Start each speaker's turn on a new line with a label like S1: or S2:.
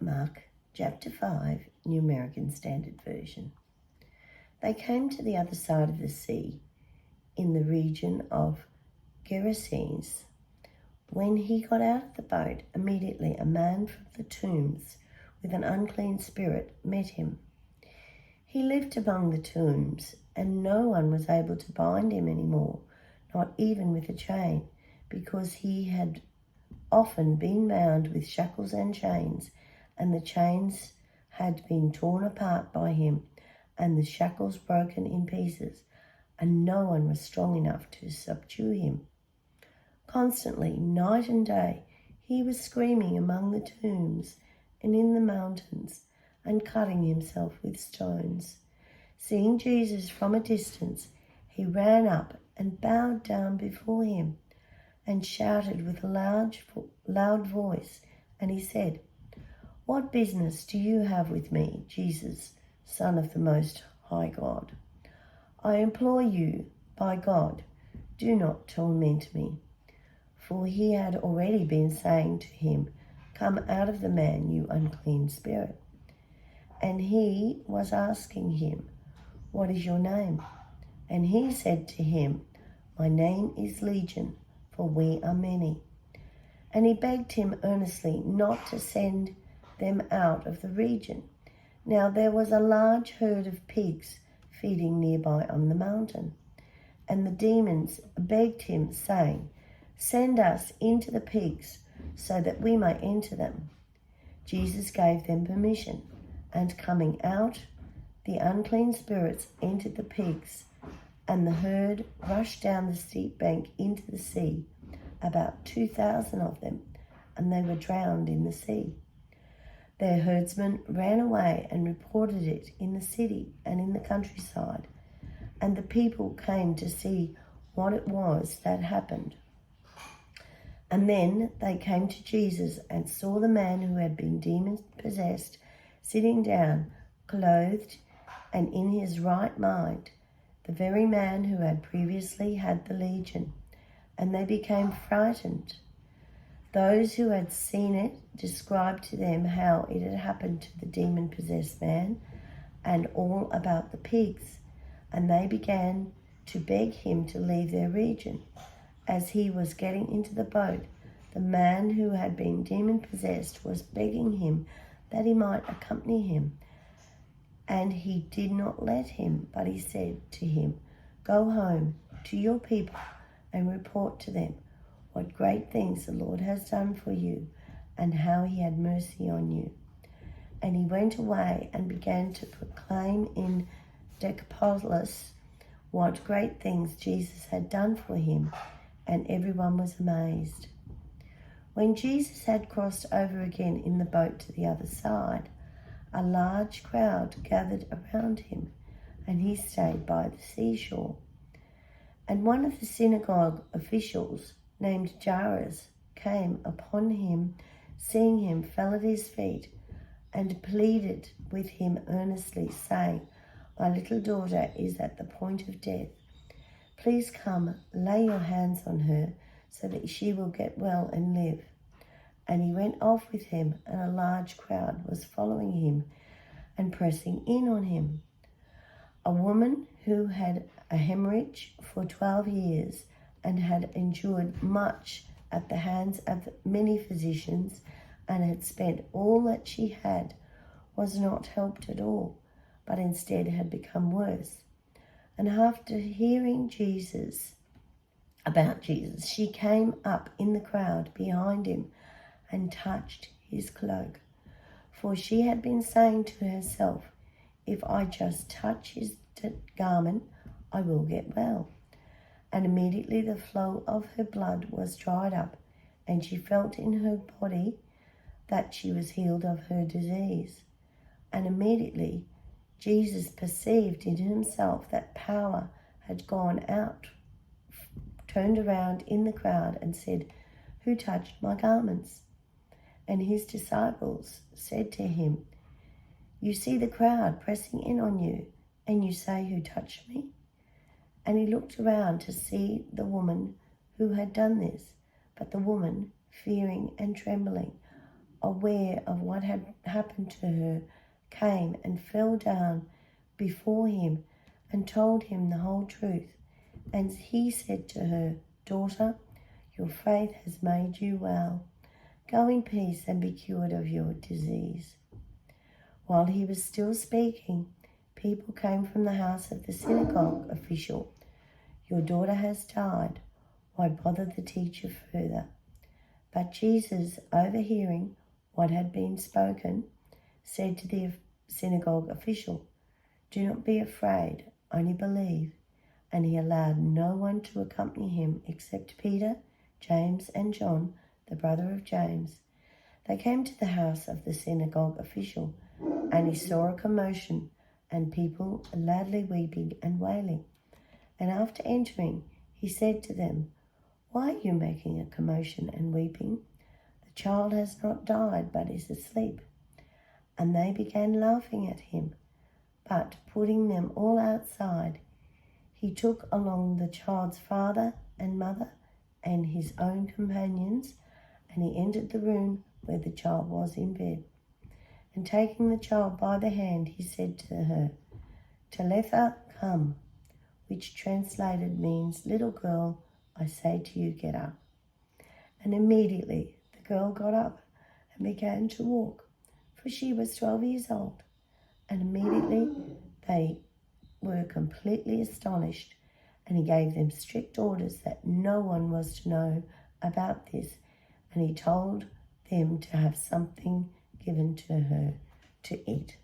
S1: Mark chapter 5, New American Standard Version. They came to the other side of the sea, in the region of Gerasenes. When he got out of the boat, immediately a man from the tombs with an unclean spirit met him. He lived among the tombs, and no one was able to bind him anymore, not even with a chain, because he had often been bound with shackles and chains, and the chains had been torn apart by him, and the shackles broken in pieces, and no one was strong enough to subdue him. Constantly, night and day, he was screaming among the tombs and in the mountains, and cutting himself with stones. Seeing Jesus from a distance, he ran up and bowed down before him, and shouted with a loud voice, and he said, "What business do you have with me, Jesus, Son of the Most High God? I implore you, by God, do not torment me." For he had already been saying to him, "Come out of the man, you unclean spirit." And he was asking him, "What is your name?" And he said to him, "My name is Legion, for we are many." And he begged him earnestly not to send them out of the region. Now there was a large herd of pigs feeding nearby on the mountain. And the demons begged him, saying, "Send us into the pigs, so that we may enter them." Jesus gave them permission, and coming out, the unclean spirits entered the pigs, and the herd rushed down the steep bank into the sea, about 2,000 of them, and they were drowned in the sea. Their herdsmen ran away and reported it in the city and in the countryside, and the people came to see what it was that happened. And then they came to Jesus and saw the man who had been demon-possessed sitting down, clothed and in his right mind, the very man who had previously had the legion, and they became frightened. Those who had seen it described to them how it had happened to the demon-possessed man, and all about the pigs, and they began to beg him to leave their region. As he was getting into the boat, the man who had been demon-possessed was begging him that he might accompany him, and he did not let him, but he said to him, "Go home to your people and report to them what great things the Lord has done for you, and how he had mercy on you." And he went away and began to proclaim in Decapolis what great things Jesus had done for him, and everyone was amazed. When Jesus had crossed over again in the boat to the other side, a large crowd gathered around him, and he stayed by the seashore. And one of the synagogue officials, named Jairus, came upon him, seeing him, fell at his feet, and pleaded with him earnestly, saying, "My little daughter is at the point of death. Please come, lay your hands on her, so that she will get well and live." And he went off with him, and a large crowd was following him and pressing in on him. A woman who had a hemorrhage for 12 years and had endured much at the hands of many physicians and had spent all that she had, was not helped at all, but instead had become worse. And after hearing about Jesus, she came up in the crowd behind him and touched his cloak. For she had been saying to herself, "If I just touch his garment, I will get well." And immediately the flow of her blood was dried up, and she felt in her body that she was healed of her disease. And immediately Jesus perceived in himself that power had gone out, turned around in the crowd and said, "Who touched my garments?" And his disciples said to him, "You see the crowd pressing in on you, and you say, 'Who touched me?'" And he looked around to see the woman who had done this. But the woman, fearing and trembling, aware of what had happened to her, came and fell down before him and told him the whole truth. And he said to her, "Daughter, your faith has made you well. Go in peace and be cured of your disease." While he was still speaking, people came from the house of the synagogue official. "Your daughter has died. Why bother the teacher further?" But Jesus, overhearing what had been spoken, said to the synagogue official, "Do not be afraid, only believe." And he allowed no one to accompany him except Peter, James, and John, the brother of James. They came to the house of the synagogue official, and he saw a commotion and people loudly weeping and wailing. And after entering, he said to them, "Why are you making a commotion and weeping? The child has not died, but is asleep." And they began laughing at him. But putting them all outside, he took along the child's father and mother and his own companions, and he entered the room where the child was in bed. And taking the child by the hand, he said to her, "Talitha, come," which translated means, "Little girl, I say to you, get up." And immediately the girl got up and began to walk, for she was 12 years old. And immediately they were completely astonished, and he gave them strict orders that no one was to know about this, and he told them to have something given to her to eat.